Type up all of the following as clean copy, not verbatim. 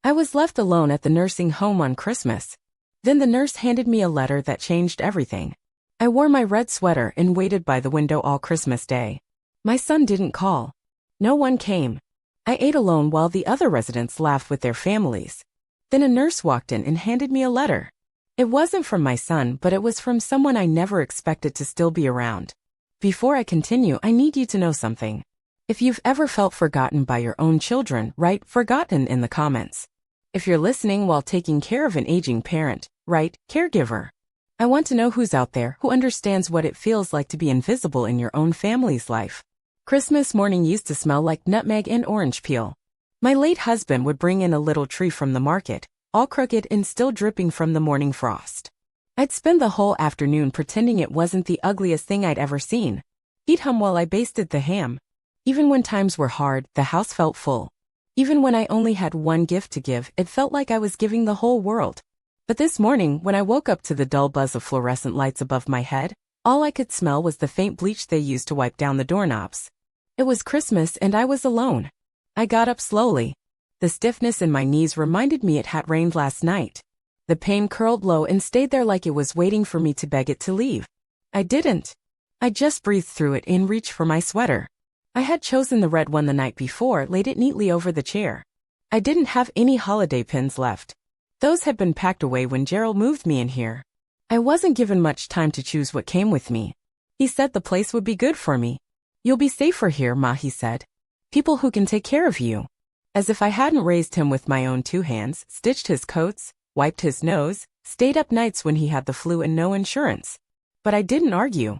I was left alone at the nursing home on Christmas. Then the nurse handed me a letter that changed everything. I wore my red sweater and waited by the window all Christmas Day. My son didn't call. No one came. I ate alone while the other residents laughed with their families. Then a nurse walked in and handed me a letter. It wasn't from my son, but it was from someone I never expected to still be around. Before I continue, I need you to know something. If you've ever felt forgotten by your own children, write "forgotten" in the comments. If you're listening while taking care of an aging parent, write "caregiver." I want to know who's out there who understands what it feels like to be invisible in your own family's life. Christmas morning used to smell like nutmeg and orange peel. My late husband would bring in a little tree from the market, all crooked and still dripping from the morning frost. I'd spend the whole afternoon pretending it wasn't the ugliest thing I'd ever seen. He'd hum while I basted the ham. Even when times were hard, the house felt full. Even when I only had one gift to give, it felt like I was giving the whole world. But this morning, when I woke up to the dull buzz of fluorescent lights above my head, all I could smell was the faint bleach they used to wipe down the doorknobs. It was Christmas and I was alone. I got up slowly. The stiffness in my knees reminded me it had rained last night. The pain curled low and stayed there like it was waiting for me to beg it to leave. I didn't. I just breathed through it and reached for my sweater. I had chosen the red one the night before, laid it neatly over the chair. I didn't have any holiday pins left. Those had been packed away when Gerald moved me in here. I wasn't given much time to choose what came with me. He said the place would be good for me. "You'll be safer here, Ma," he said. "People who can take care of you." As if I hadn't raised him with my own two hands, stitched his coats, wiped his nose, stayed up nights when he had the flu and no insurance. But I didn't argue.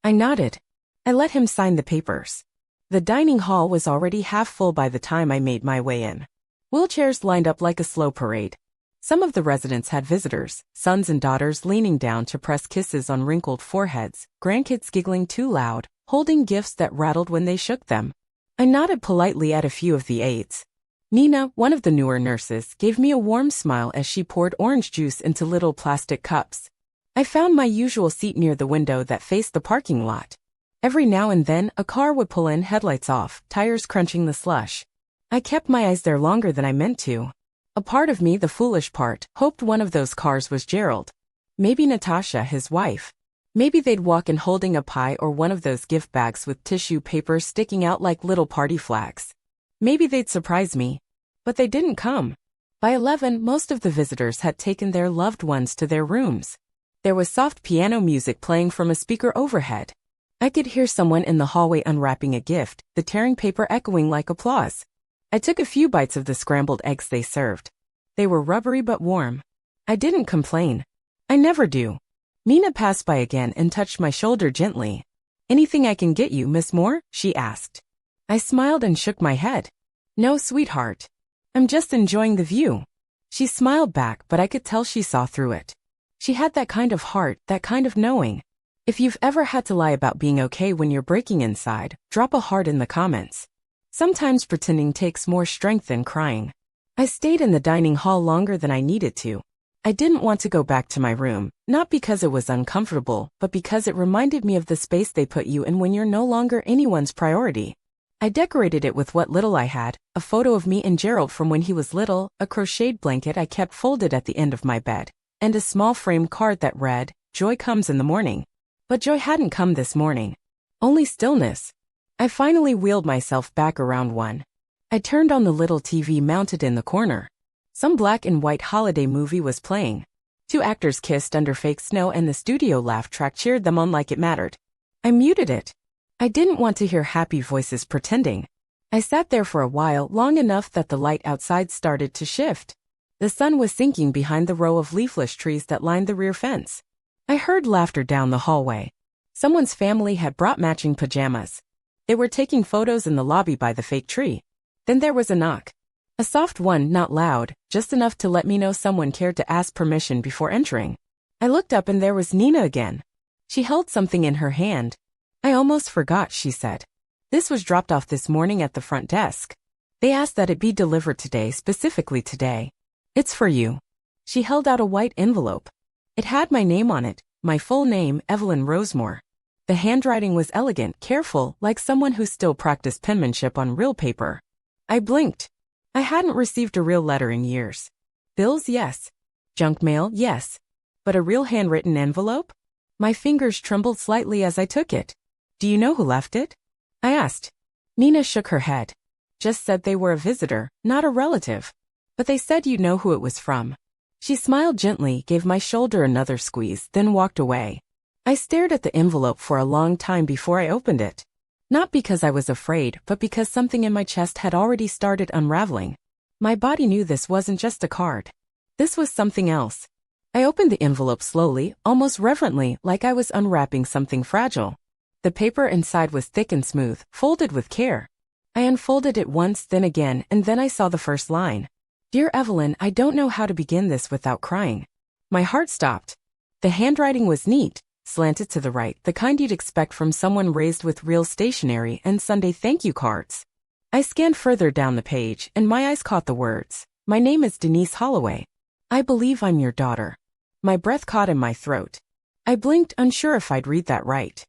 I nodded. I let him sign the papers. The dining hall was already half full by the time I made my way in. Wheelchairs lined up like a slow parade. Some of the residents had visitors, sons and daughters leaning down to press kisses on wrinkled foreheads, grandkids giggling too loud, holding gifts that rattled when they shook them. I nodded politely at a few of the aides. Nina, one of the newer nurses, gave me a warm smile as she poured orange juice into little plastic cups. I found my usual seat near the window that faced the parking lot. Every now and then, a car would pull in, headlights off, tires crunching the slush. I kept my eyes there longer than I meant to. A part of me, the foolish part, hoped one of those cars was Gerald. Maybe Natasha, his wife. Maybe they'd walk in holding a pie or one of those gift bags with tissue paper sticking out like little party flags. Maybe they'd surprise me. But they didn't come. By 11, most of the visitors had taken their loved ones to their rooms. There was soft piano music playing from a speaker overhead. I could hear someone in the hallway unwrapping a gift, the tearing paper echoing like applause. I took a few bites of the scrambled eggs they served. They were rubbery but warm. I didn't complain. I never do. Nina passed by again and touched my shoulder gently. "Anything I can get you, Miss Moore?" she asked. I smiled and shook my head. "No, sweetheart. I'm just enjoying the view." She smiled back, but I could tell she saw through it. She had that kind of heart, that kind of knowing. If you've ever had to lie about being okay when you're breaking inside, drop a heart in the comments. Sometimes pretending takes more strength than crying. I stayed in the dining hall longer than I needed to. I didn't want to go back to my room, not because it was uncomfortable, but because it reminded me of the space they put you in when you're no longer anyone's priority. I decorated it with what little I had, a photo of me and Gerald from when he was little, a crocheted blanket I kept folded at the end of my bed, and a small framed card that read, "Joy comes in the morning." But joy hadn't come this morning. Only stillness. I finally wheeled myself back around one. I turned on the little TV mounted in the corner. Some black and white holiday movie was playing. Two actors kissed under fake snow and the studio laugh track cheered them on like it mattered. I muted it. I didn't want to hear happy voices pretending. I sat there for a while, long enough that the light outside started to shift. The sun was sinking behind the row of leafless trees that lined the rear fence. I heard laughter down the hallway. Someone's family had brought matching pajamas. They were taking photos in the lobby by the fake tree. Then there was a knock. A soft one, not loud, just enough to let me know someone cared to ask permission before entering. I looked up and there was Nina again. She held something in her hand. "I almost forgot," she said. "This was dropped off this morning at the front desk. They asked that it be delivered today, specifically today. It's for you." She held out a white envelope. It had my name on it, my full name, Evelyn Rosemore. The handwriting was elegant, careful, like someone who still practiced penmanship on real paper. I blinked. I hadn't received a real letter in years. Bills, yes. Junk mail, yes. But a real handwritten envelope? My fingers trembled slightly as I took it. Do you know who left it? I asked. Nina shook her head. Just said they were a visitor, not a relative. But they said you'd know who it was from. She smiled gently, gave my shoulder another squeeze, then walked away. I stared at the envelope for a long time before I opened it. Not because I was afraid, but because something in my chest had already started unraveling. My body knew this wasn't just a card. This was something else. I opened the envelope slowly, almost reverently, like I was unwrapping something fragile. The paper inside was thick and smooth, folded with care. I unfolded it once, then again, and then I saw the first line. Dear Evelyn, I don't know how to begin this without crying. My heart stopped. The handwriting was neat, slanted to the right, the kind you'd expect from someone raised with real stationery and Sunday thank you cards. I scanned further down the page, and my eyes caught the words. My name is Denise Holloway. I believe I'm your daughter. My breath caught in my throat. I blinked, unsure if I'd read that right.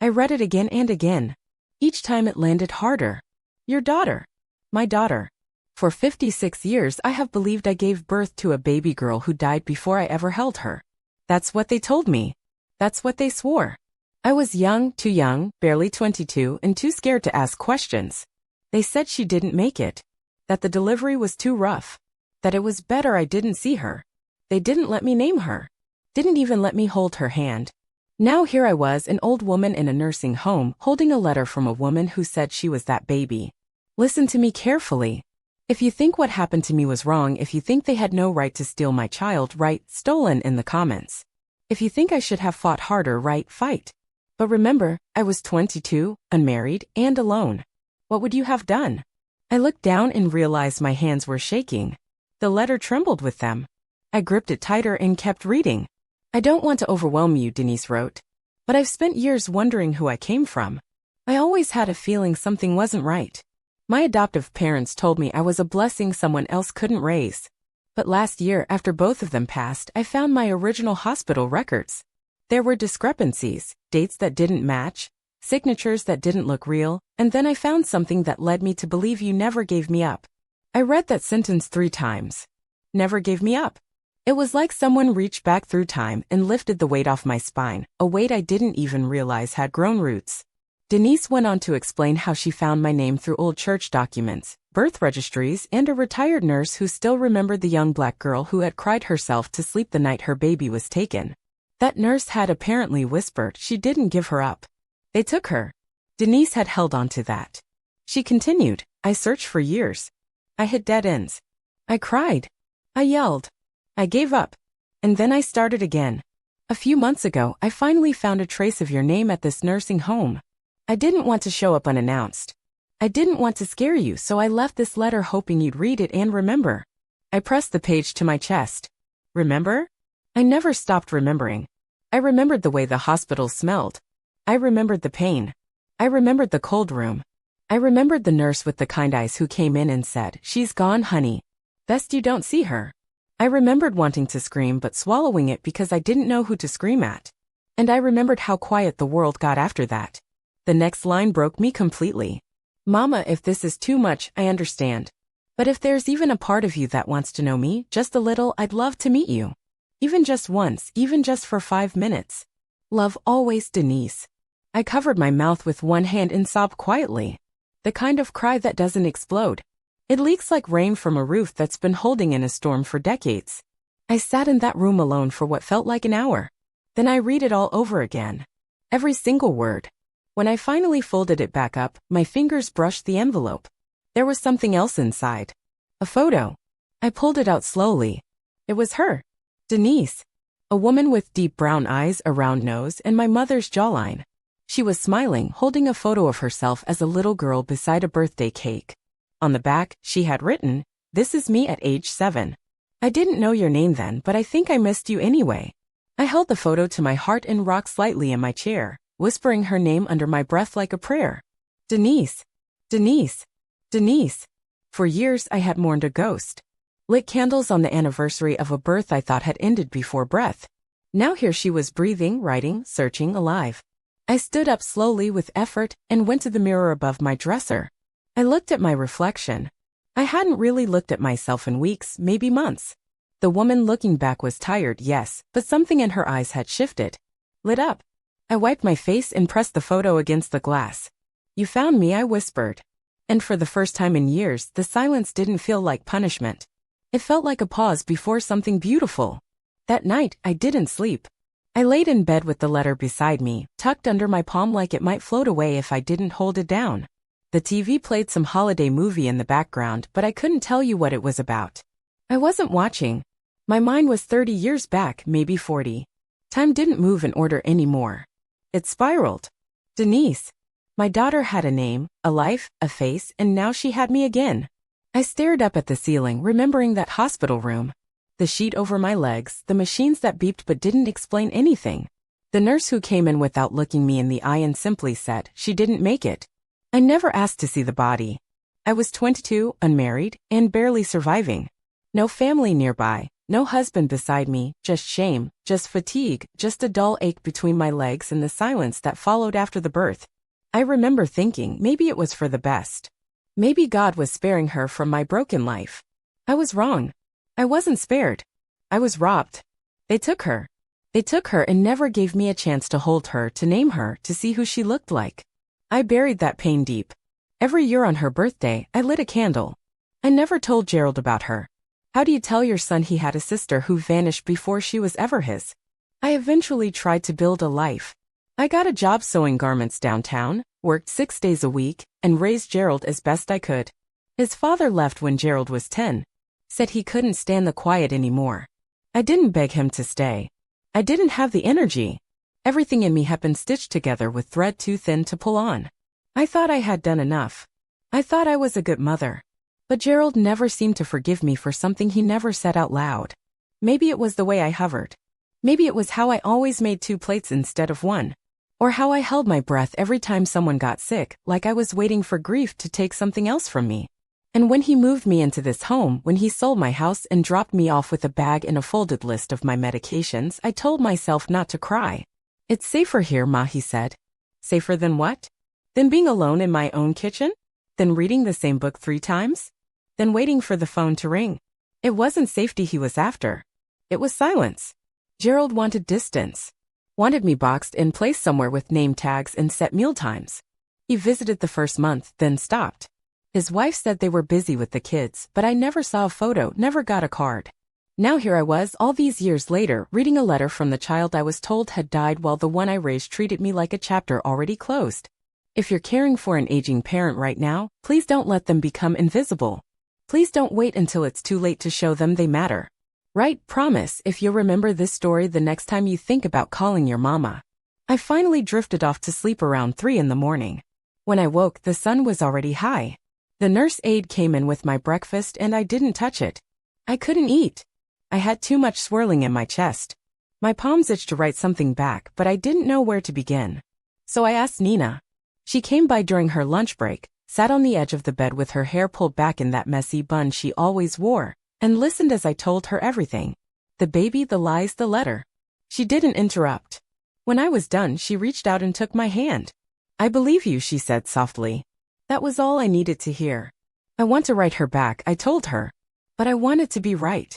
I read it again and again. Each time it landed harder. Your daughter. My daughter. For 56 years I have believed I gave birth to a baby girl who died before I ever held her. That's what they told me. That's what they swore. I was young, barely 22, and too scared to ask questions. They said she didn't make it. That the delivery was too rough. That it was better I didn't see her. They didn't let me name her. Didn't even let me hold her hand. Now here I was, an old woman in a nursing home, holding a letter from a woman who said she was that baby. Listen to me carefully. If you think what happened to me was wrong, if you think they had no right to steal my child, write stolen in the comments. If you think I should have fought harder, write fight. But remember, I was 22, unmarried, and alone. What would you have done? I looked down and realized my hands were shaking. The letter trembled with them. I gripped it tighter and kept reading. I don't want to overwhelm you, Denise wrote. But I've spent years wondering who I came from. I always had a feeling something wasn't right. My adoptive parents told me I was a blessing someone else couldn't raise. But last year, after both of them passed, I found my original hospital records. There were discrepancies, dates that didn't match, signatures that didn't look real, and then I found something that led me to believe you never gave me up. I read that sentence 3 times. Never gave me up. It was like someone reached back through time and lifted the weight off my spine, a weight I didn't even realize had grown roots. Denise went on to explain how she found my name through old church documents, birth registries, and a retired nurse who still remembered the young black girl who had cried herself to sleep the night her baby was taken. That nurse had apparently whispered she didn't give her up. They took her. Denise had held on to that. She continued, I searched for years. I hit dead ends. I cried. I yelled. I gave up. And then I started again. A few months ago, I finally found a trace of your name at this nursing home. I didn't want to show up unannounced. I didn't want to scare you, so I left this letter hoping you'd read it and remember. I pressed the page to my chest. Remember? I never stopped remembering. I remembered the way the hospital smelled. I remembered the pain. I remembered the cold room. I remembered the nurse with the kind eyes who came in and said, She's gone, honey. Best you don't see her. I remembered wanting to scream but swallowing it because I didn't know who to scream at. And I remembered how quiet the world got after that. The next line broke me completely. Mama, if this is too much, I understand. But if there's even a part of you that wants to know me, just a little, I'd love to meet you. Even just once, even just for 5 minutes. Love always, Denise. I covered my mouth with one hand and sobbed quietly. The kind of cry that doesn't explode. It leaks like rain from a roof that's been holding in a storm for decades. I sat in that room alone for what felt like an hour. Then I read it all over again. Every single word. When I finally folded it back up, my fingers brushed the envelope. There was something else inside. A photo. I pulled it out slowly. It was her. Denise. A woman with deep brown eyes, a round nose, and my mother's jawline. She was smiling, holding a photo of herself as a little girl beside a birthday cake. On the back, she had written, This is me at age 7. I didn't know your name then, but I think I missed you anyway. I held the photo to my heart and rocked slightly in my chair, whispering her name under my breath like a prayer. Denise. Denise. Denise. For years I had mourned a ghost. Lit candles on the anniversary of a birth I thought had ended before breath. Now here she was breathing, writing, searching, alive. I stood up slowly with effort and went to the mirror above my dresser. I looked at my reflection. I hadn't really looked at myself in weeks, maybe months. The woman looking back was tired, yes, but something in her eyes had shifted. Lit up. I wiped my face and pressed the photo against the glass. "You found me," I whispered. And for the first time in years, the silence didn't feel like punishment. It felt like a pause before something beautiful. That night, I didn't sleep. I laid in bed with the letter beside me, tucked under my palm like it might float away if I didn't hold it down. The TV played some holiday movie in the background, but I couldn't tell you what it was about. I wasn't watching. My mind was 30 years back, maybe 40. Time didn't move in order anymore. It spiraled. Denise. My daughter had a name, a life, a face, and now she had me again. I stared up at the ceiling, remembering that hospital room. The sheet over my legs, the machines that beeped but didn't explain anything. The nurse who came in without looking me in the eye and simply said she didn't make it. I never asked to see the body. I was 22, unmarried, and barely surviving. No family nearby, no husband beside me, just shame, just fatigue, just a dull ache between my legs and the silence that followed after the birth. I remember thinking maybe it was for the best. Maybe God was sparing her from my broken life. I was wrong. I wasn't spared. I was robbed. They took her. They took her and never gave me a chance to hold her, to name her, to see who she looked like. I buried that pain deep. Every year on her birthday, I lit a candle. I never told Gerald about her. How do you tell your son he had a sister who vanished before she was ever his? I eventually tried to build a life. I got a job sewing garments downtown, worked 6 days a week, and raised Gerald as best I could. His father left when Gerald was 10. Said he couldn't stand the quiet anymore. I didn't beg him to stay. I didn't have the energy. Everything in me had been stitched together with thread too thin to pull on. I thought I had done enough. I thought I was a good mother. But Gerald never seemed to forgive me for something he never said out loud. Maybe it was the way I hovered. Maybe it was how I always made 2 plates instead of 1. Or how I held my breath every time someone got sick, like I was waiting for grief to take something else from me. And when he moved me into this home, when he sold my house and dropped me off with a bag and a folded list of my medications, I told myself not to cry. "It's safer here, Ma," he said. Safer than what? Than being alone in my own kitchen? Than reading the same book 3 times? Than waiting for the phone to ring? It wasn't safety he was after. It was silence. Gerald wanted distance. Wanted me boxed in place somewhere with name tags and set meal times. He visited the first month, then stopped. His wife said they were busy with the kids, but I never saw a photo, never got a card. Now here I was, all these years later, reading a letter from the child I was told had died while the one I raised treated me like a chapter already closed. If you're caring for an aging parent right now, please don't let them become invisible. Please don't wait until it's too late to show them they matter. Right? Promise if you'll remember this story the next time you think about calling your mama. I finally drifted off to sleep around 3 in the morning. When I woke, the sun was already high. The nurse aide came in with my breakfast and I didn't touch it. I couldn't eat. I had too much swirling in my chest. My palms itched to write something back, but I didn't know where to begin. So I asked Nina. She came by during her lunch break, sat on the edge of the bed with her hair pulled back in that messy bun she always wore, and listened as I told her everything. The baby, the lies, the letter. She didn't interrupt. When I was done, she reached out and took my hand. "I believe you," she said softly. That was all I needed to hear. I want to write her back, I told her. But I want it to be right.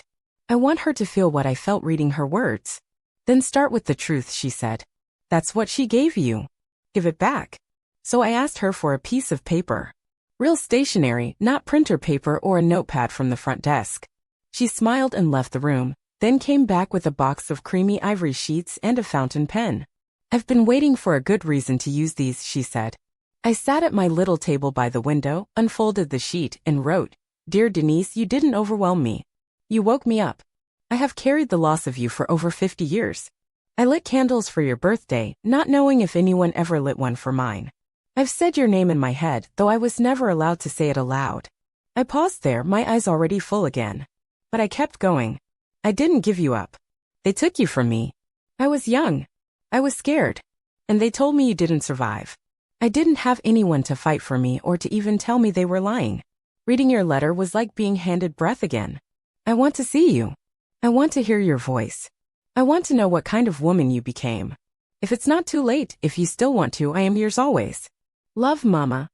I want her to feel what I felt reading her words. "Then start with the truth," she said. "That's what she gave you. Give it back." So I asked her for a piece of paper. Real stationery, not printer paper or a notepad from the front desk. She smiled and left the room, then came back with a box of creamy ivory sheets and a fountain pen. "I've been waiting for a good reason to use these," she said. I sat at my little table by the window, unfolded the sheet, and wrote, "Dear Denise, you didn't overwhelm me. You woke me up. I have carried the loss of you for over 50 years. I lit candles for your birthday, not knowing if anyone ever lit one for mine. I've said your name in my head, though I was never allowed to say it aloud." I paused there, my eyes already full again. But I kept going. "I didn't give you up. They took you from me. I was young. I was scared. And they told me you didn't survive. I didn't have anyone to fight for me or to even tell me they were lying. Reading your letter was like being handed breath again. I want to see you. I want to hear your voice. I want to know what kind of woman you became. If it's not too late, if you still want to, I am yours always. Love, Mama."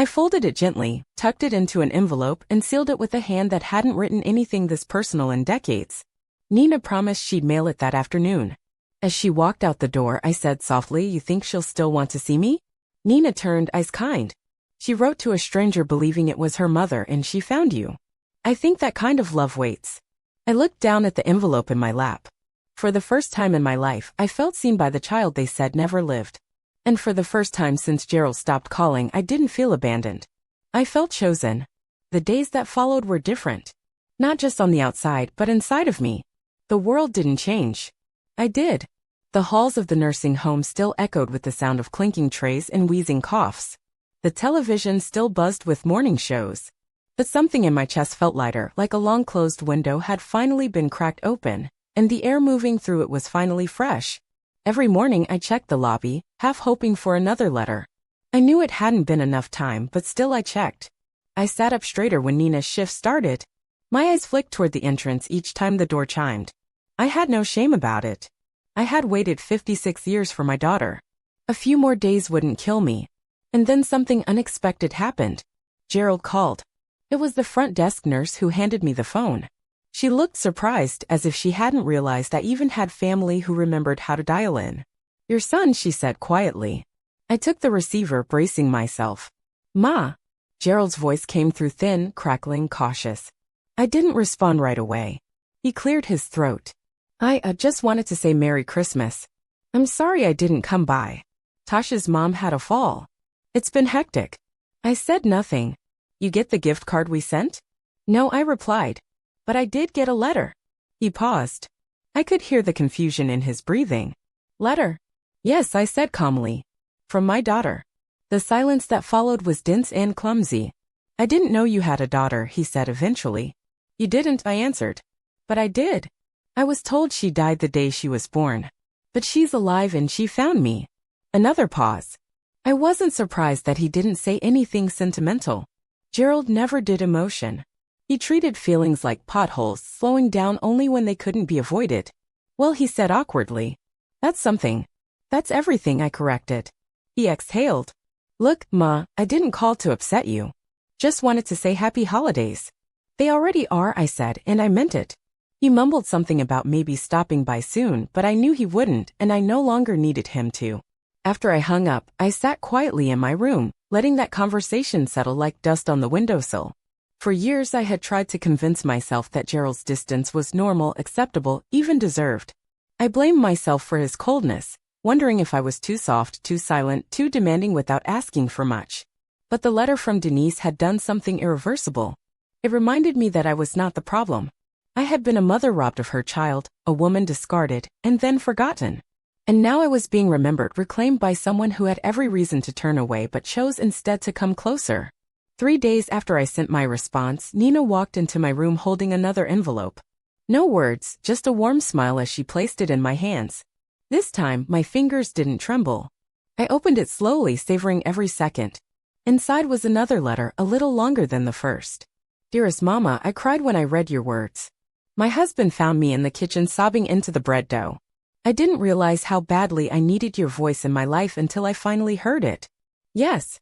I folded it gently, tucked it into an envelope, and sealed it with a hand that hadn't written anything this personal in decades. Nina promised she'd mail it that afternoon. As she walked out the door, I said softly, "You think she'll still want to see me?" Nina turned, eyes kind. "She wrote to a stranger believing it was her mother and she found you. I think that kind of love waits." I looked down at the envelope in my lap. For the first time in my life, I felt seen by the child they said never lived. And for the first time since Gerald stopped calling, I didn't feel abandoned. I felt chosen. The days that followed were different. Not just on the outside, but inside of me. The world didn't change. I did. The halls of the nursing home still echoed with the sound of clinking trays and wheezing coughs. The television still buzzed with morning shows. But something in my chest felt lighter, like a long-closed window had finally been cracked open, and the air moving through it was finally fresh. Every morning I checked the lobby, half hoping for another letter. I knew it hadn't been enough time, but still I checked. I sat up straighter when Nina's shift started. My eyes flicked toward the entrance each time the door chimed. I had no shame about it. I had waited 56 years for my daughter. A few more days wouldn't kill me. And then something unexpected happened. Gerald called. It was the front desk nurse who handed me the phone. She looked surprised, as if she hadn't realized I even had family who remembered how to dial in. "Your son," she said quietly. I took the receiver, bracing myself. "Ma." Gerald's voice came through thin, crackling, cautious. I didn't respond right away. He cleared his throat. I just wanted to say Merry Christmas. I'm sorry I didn't come by. Tasha's mom had a fall. It's been hectic." I said nothing. "You get the gift card we sent?" "No," I replied. "But I did get a letter." He paused. I could hear the confusion in his breathing. "Letter?" "Yes," I said calmly. "From my daughter." The silence that followed was dense and clumsy. "I didn't know you had a daughter," he said eventually. "You didn't," I answered. "But I did. I was told she died the day she was born. But she's alive and she found me." Another pause. I wasn't surprised that he didn't say anything sentimental. Gerald never did emotion. He treated feelings like potholes, slowing down only when they couldn't be avoided. "Well," he said awkwardly. "That's something." "That's everything," I corrected. He exhaled. "Look, Ma, I didn't call to upset you. Just wanted to say happy holidays." "They already are," I said, and I meant it. He mumbled something about maybe stopping by soon, but I knew he wouldn't, and I no longer needed him to. After I hung up, I sat quietly in my room, letting that conversation settle like dust on the windowsill. For years I had tried to convince myself that Gerald's distance was normal, acceptable, even deserved. I blamed myself for his coldness, wondering if I was too soft, too silent, too demanding without asking for much. But the letter from Denise had done something irreversible. It reminded me that I was not the problem. I had been a mother robbed of her child, a woman discarded, and then forgotten. And now I was being remembered, reclaimed by someone who had every reason to turn away but chose instead to come closer. 3 days after I sent my response, Nina walked into my room holding another envelope. No words, just a warm smile as she placed it in my hands. This time, my fingers didn't tremble. I opened it slowly, savoring every second. Inside was another letter, a little longer than the first. "Dearest Mama, I cried when I read your words. My husband found me in the kitchen sobbing into the bread dough. I didn't realize how badly I needed your voice in my life until I finally heard it. Yes,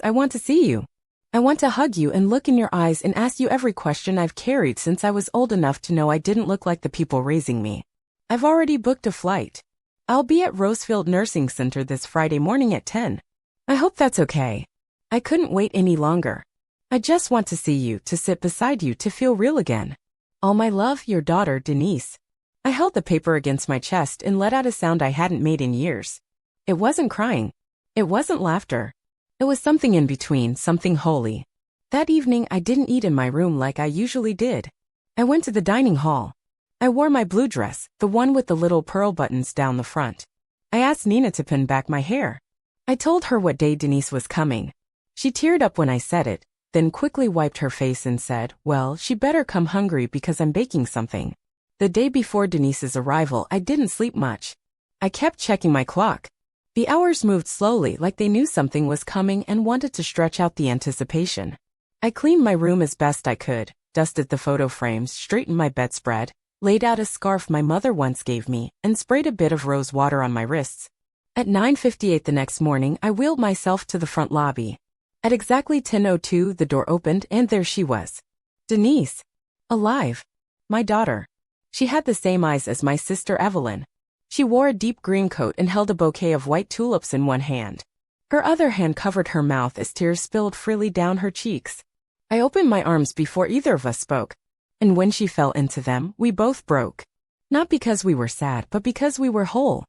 I want to see you. I want to hug you and look in your eyes and ask you every question I've carried since I was old enough to know I didn't look like the people raising me. I've already booked a flight. I'll be at Rosefield Nursing Center this Friday morning at 10. I hope that's okay. I couldn't wait any longer. I just want to see you, to sit beside you, to feel real again. All my love, your daughter, Denise." I held the paper against my chest and let out a sound I hadn't made in years. It wasn't crying. It wasn't laughter. It was something in between, something holy. That evening I didn't eat in my room like I usually did. I went to the dining hall. I wore my blue dress, the one with the little pearl buttons down the front. I asked Nina to pin back my hair. I told her what day Denise was coming. She teared up when I said it, then quickly wiped her face and said, "Well, she better come hungry because I'm baking something." The day before Denise's arrival, I didn't sleep much. I kept checking my clock. The hours moved slowly, like they knew something was coming and wanted to stretch out the anticipation. I cleaned my room as best I could, dusted the photo frames, straightened my bedspread, laid out a scarf my mother once gave me, and sprayed a bit of rose water on my wrists. At 9:58 the next morning, I wheeled myself to the front lobby. At exactly 10:02, the door opened and there she was. Denise. Alive. My daughter. She had the same eyes as my sister Evelyn. She wore a deep green coat and held a bouquet of white tulips in one hand. Her other hand covered her mouth as tears spilled freely down her cheeks. I opened my arms before either of us spoke, and when she fell into them, we both broke. Not because we were sad, but because we were whole.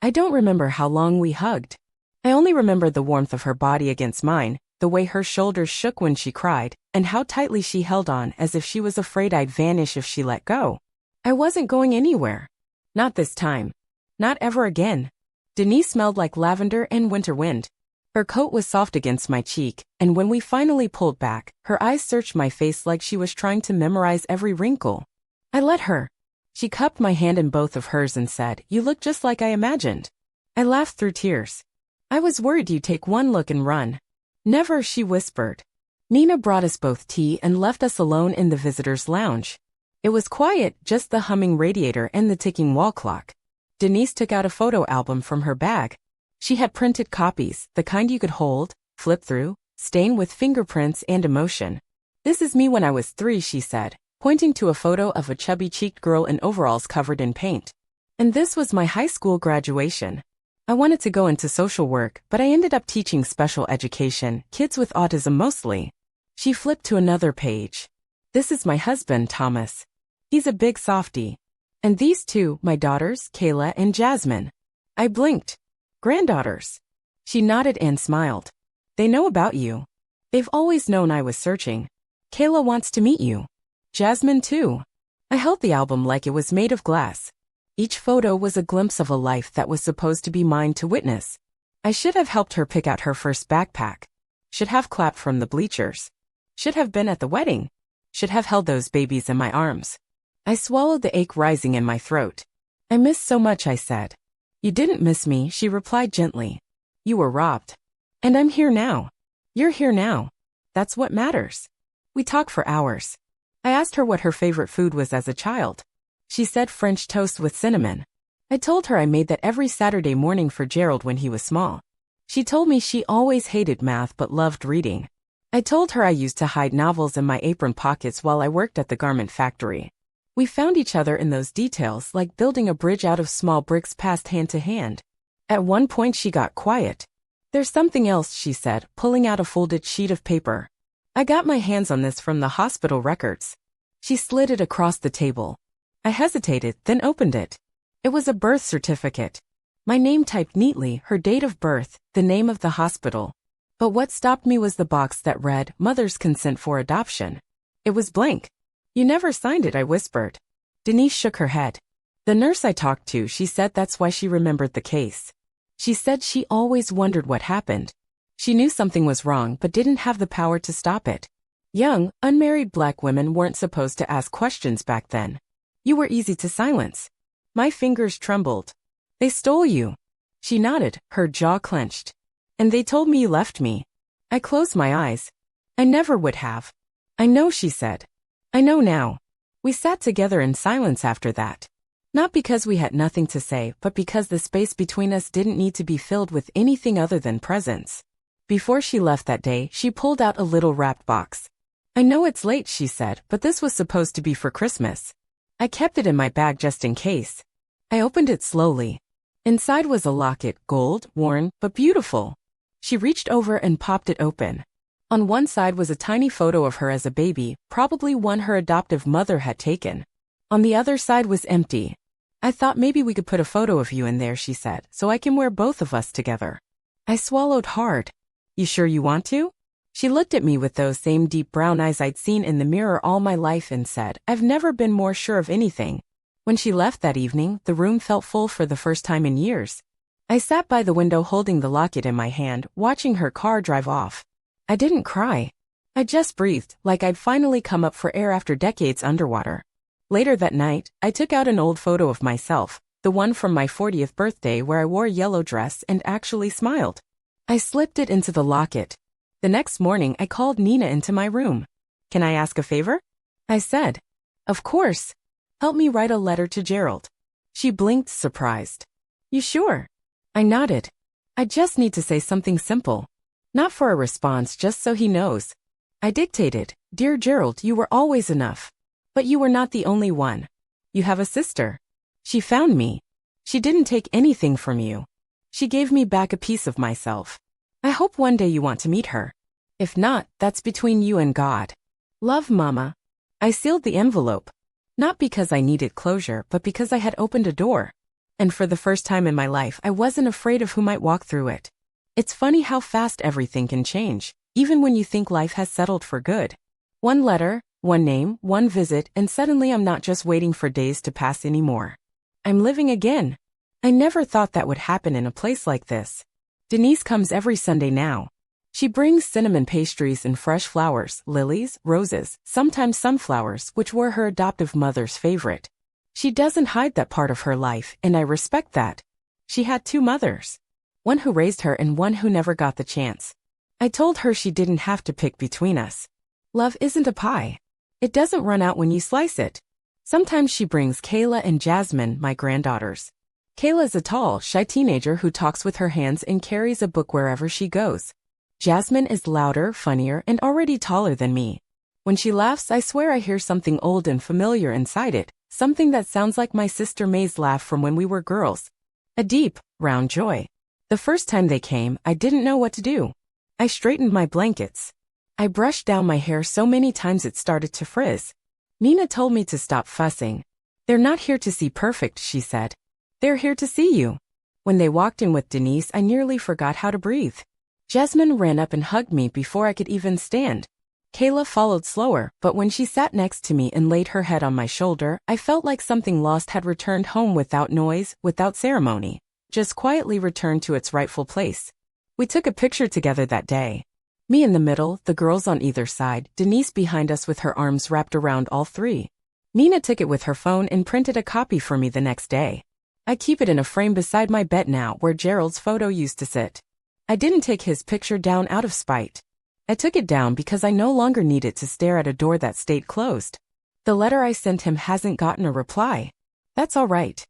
I don't remember how long we hugged. I only remember the warmth of her body against mine, the way her shoulders shook when she cried, and how tightly she held on as if she was afraid I'd vanish if she let go. I wasn't going anywhere. Not this time. Not ever again. Denise smelled like lavender and winter wind. Her coat was soft against my cheek, and when we finally pulled back, her eyes searched my face like she was trying to memorize every wrinkle. I let her. She cupped my hand in both of hers and said, "You look just like I imagined." I laughed through tears. "I was worried you'd take one look and run." "Never," she whispered. Nina brought us both tea and left us alone in the visitors' lounge. It was quiet, just the humming radiator and the ticking wall clock. Denise took out a photo album from her bag. She had printed copies, the kind you could hold, flip through, stain with fingerprints and emotion. "This is me when I was 3, she said, pointing to a photo of a chubby-cheeked girl in overalls covered in paint. And this was my high school graduation. I wanted to go into social work, but I ended up teaching special education, kids with autism mostly. She flipped to another page. "This is my husband, Thomas. He's a big softie. And these two, my daughters, Kayla and Jasmine." I blinked. "Granddaughters." She nodded and smiled. "They know about you. They've always known I was searching. Kayla wants to meet you. Jasmine too." I held the album like it was made of glass. Each photo was a glimpse of a life that was supposed to be mine to witness. I should have helped her pick out her first backpack. Should have clapped from the bleachers. Should have been at the wedding. Should have held those babies in my arms. I swallowed the ache rising in my throat. "I miss so much," I said. "You didn't miss me," she replied gently. "You were robbed. And I'm here now. You're here now. That's what matters." We talked for hours. I asked her what her favorite food was as a child. She said French toast with cinnamon. I told her I made that every Saturday morning for Gerald when he was small. She told me she always hated math but loved reading. I told her I used to hide novels in my apron pockets while I worked at the garment factory. We found each other in those details, like building a bridge out of small bricks passed hand to hand. At one point she got quiet. "There's something else," she said, pulling out a folded sheet of paper. "I got my hands on this from the hospital records." She slid it across the table. I hesitated, then opened it. It was a birth certificate. My name typed neatly, her date of birth, the name of the hospital. But what stopped me was the box that read, "Mother's consent for adoption." It was blank. "You never signed it," I whispered. Denise shook her head. "The nurse I talked to, she said that's why she remembered the case. She said she always wondered what happened. She knew something was wrong but didn't have the power to stop it. Young, unmarried Black women weren't supposed to ask questions back then. You were easy to silence." My fingers trembled. "They stole you." She nodded, her jaw clenched. "And they told me you left me." I closed my eyes. "I never would have." "I know," she said. "I know now." We sat together in silence after that. Not because we had nothing to say, but because the space between us didn't need to be filled with anything other than presence. Before she left that day, she pulled out a little wrapped box. "I know it's late," she said, "but this was supposed to be for Christmas." I kept it in my bag just in case. I opened it slowly. Inside was a locket, gold, worn, but beautiful. She reached over and popped it open. On one side was a tiny photo of her as a baby, probably one her adoptive mother had taken. On the other side was empty. "I thought maybe we could put a photo of you in there," she said, "so I can wear both of us together." I swallowed hard. "You sure you want to?" She looked at me with those same deep brown eyes I'd seen in the mirror all my life and said, "I've never been more sure of anything." When she left that evening, the room felt full for the first time in years. I sat by the window holding the locket in my hand, watching her car drive off. I didn't cry. I just breathed, like I'd finally come up for air after decades underwater. Later that night, I took out an old photo of myself, the one from my 40th birthday where I wore a yellow dress and actually smiled. I slipped it into the locket. The next morning, I called Nina into my room. "Can I ask a favor?" I said. "Of course. Help me write a letter to Gerald." She blinked, surprised. "You sure?" I nodded. "I just need to say something simple. Not for a response, just so he knows. I dictated, "Dear Gerald, you were always enough. But you were not the only one. You have a sister. She found me. She didn't take anything from you. She gave me back a piece of myself. I hope one day you want to meet her. If not, that's between you and God. Love, Mama." I sealed the envelope. Not because I needed closure, but because I had opened a door. And for the first time in my life, I wasn't afraid of who might walk through it. It's funny how fast everything can change, even when you think life has settled for good. One letter, one name, one visit, and suddenly I'm not just waiting for days to pass anymore. I'm living again. I never thought that would happen in a place like this. Denise comes every Sunday now. She brings cinnamon pastries and fresh flowers, lilies, roses, sometimes sunflowers, which were her adoptive mother's favorite. She doesn't hide that part of her life, and I respect that. She had two mothers. One who raised her and one who never got the chance. I told her she didn't have to pick between us. Love isn't a pie. It doesn't run out when you slice it. Sometimes she brings Kayla and Jasmine, my granddaughters. Kayla's a tall, shy teenager who talks with her hands and carries a book wherever she goes. Jasmine is louder, funnier, and already taller than me. When she laughs, I swear I hear something old and familiar inside it, something that sounds like my sister May's laugh from when we were girls. A deep, round joy. The first time they came, I didn't know what to do. I straightened my blankets. I brushed down my hair so many times it started to frizz. Nina told me to stop fussing. "They're not here to see perfect," she said. "They're here to see you." When they walked in with Denise, I nearly forgot how to breathe. Jasmine ran up and hugged me before I could even stand. Kayla followed slower, but when she sat next to me and laid her head on my shoulder, I felt like something lost had returned home without noise, without ceremony, just quietly returned to its rightful place. We took a picture together that day. Me in the middle, the girls on either side, Denise behind us with her arms wrapped around all three. Nina took it with her phone and printed a copy for me the next day. I keep it in a frame beside my bed now where Gerald's photo used to sit. I didn't take his picture down out of spite. I took it down because I no longer needed to stare at a door that stayed closed. The letter I sent him hasn't gotten a reply. That's all right.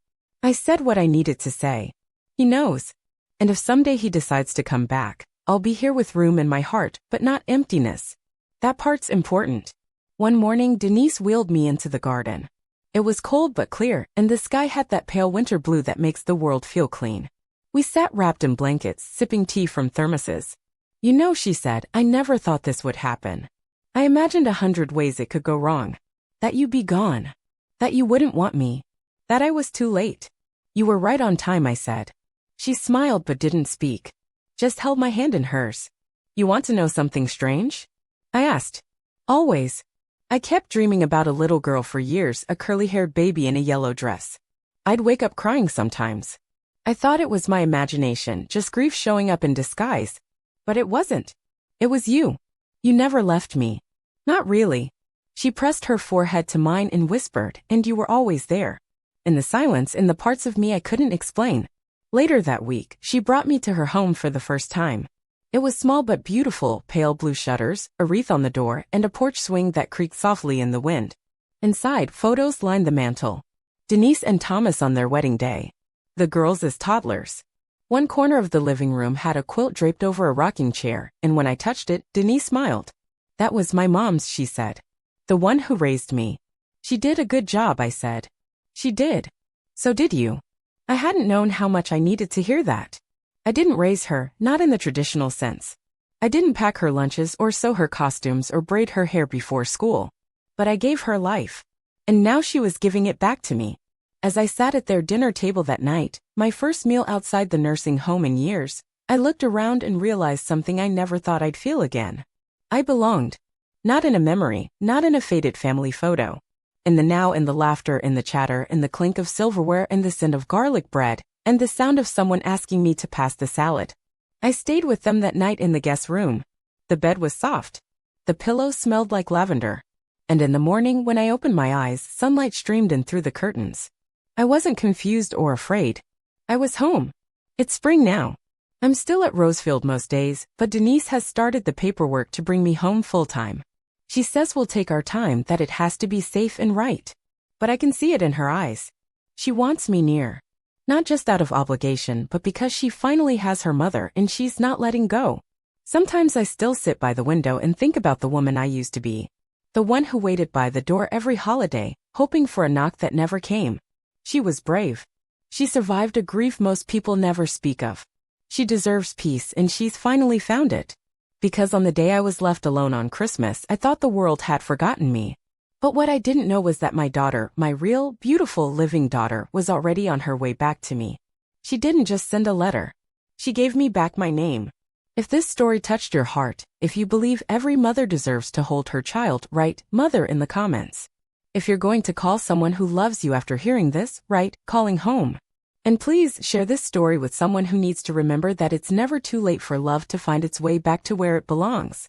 I said what I needed to say. He knows. And if someday he decides to come back, I'll be here with room in my heart, but not emptiness. That part's important. One morning, Denise wheeled me into the garden. It was cold but clear, and the sky had that pale winter blue that makes the world feel clean. We sat wrapped in blankets, sipping tea from thermoses. "You know," she said, "I never thought this would happen. I imagined 100 ways it could go wrong. That you'd be gone. That you wouldn't want me. That I was too late." "You were right on time," I said. She smiled but didn't speak. Just held my hand in hers. "You want to know something strange?" I asked. "Always. I kept dreaming about a little girl for years, a curly-haired baby in a yellow dress. I'd wake up crying sometimes. I thought it was my imagination, just grief showing up in disguise. But it wasn't. It was you. You never left me." "Not really." She pressed her forehead to mine and whispered, "And you were always there." In the silence, in the parts of me I couldn't explain. Later that week, she brought me to her home for the first time. It was small but beautiful, pale blue shutters, a wreath on the door, and a porch swing that creaked softly in the wind. Inside, photos lined the mantel. Denise and Thomas on their wedding day. The girls as toddlers. One corner of the living room had a quilt draped over a rocking chair, and when I touched it, Denise smiled. "That was my mom's," she said. "The one who raised me." "She did a good job," I said. "She did. So did you." I hadn't known how much I needed to hear that. I didn't raise her, not in the traditional sense. I didn't pack her lunches or sew her costumes or braid her hair before school. But I gave her life. And now she was giving it back to me. As I sat at their dinner table that night, my first meal outside the nursing home in years, I looked around and realized something I never thought I'd feel again. I belonged. Not in a memory, not in a faded family photo. In the now, in the laughter, in the chatter, in the clink of silverware, in the scent of garlic bread, and the sound of someone asking me to pass the salad. I stayed with them that night in the guest room. The bed was soft. The pillows smelled like lavender. And in the morning, when I opened my eyes, sunlight streamed in through the curtains. I wasn't confused or afraid. I was home. It's spring now. I'm still at Rosefield most days, but Denise has started the paperwork to bring me home full-time. She says we'll take our time, that it has to be safe and right. But I can see it in her eyes. She wants me near. Not just out of obligation, but because she finally has her mother and she's not letting go. Sometimes I still sit by the window and think about the woman I used to be. The one who waited by the door every holiday, hoping for a knock that never came. She was brave. She survived a grief most people never speak of. She deserves peace, and she's finally found it. Because on the day I was left alone on Christmas, I thought the world had forgotten me. But what I didn't know was that my daughter, my real, beautiful, living daughter, was already on her way back to me. She didn't just send a letter. She gave me back my name. If this story touched your heart, if you believe every mother deserves to hold her child, write "mother" in the comments. If you're going to call someone who loves you after hearing this, write "calling home." And please share this story with someone who needs to remember that it's never too late for love to find its way back to where it belongs.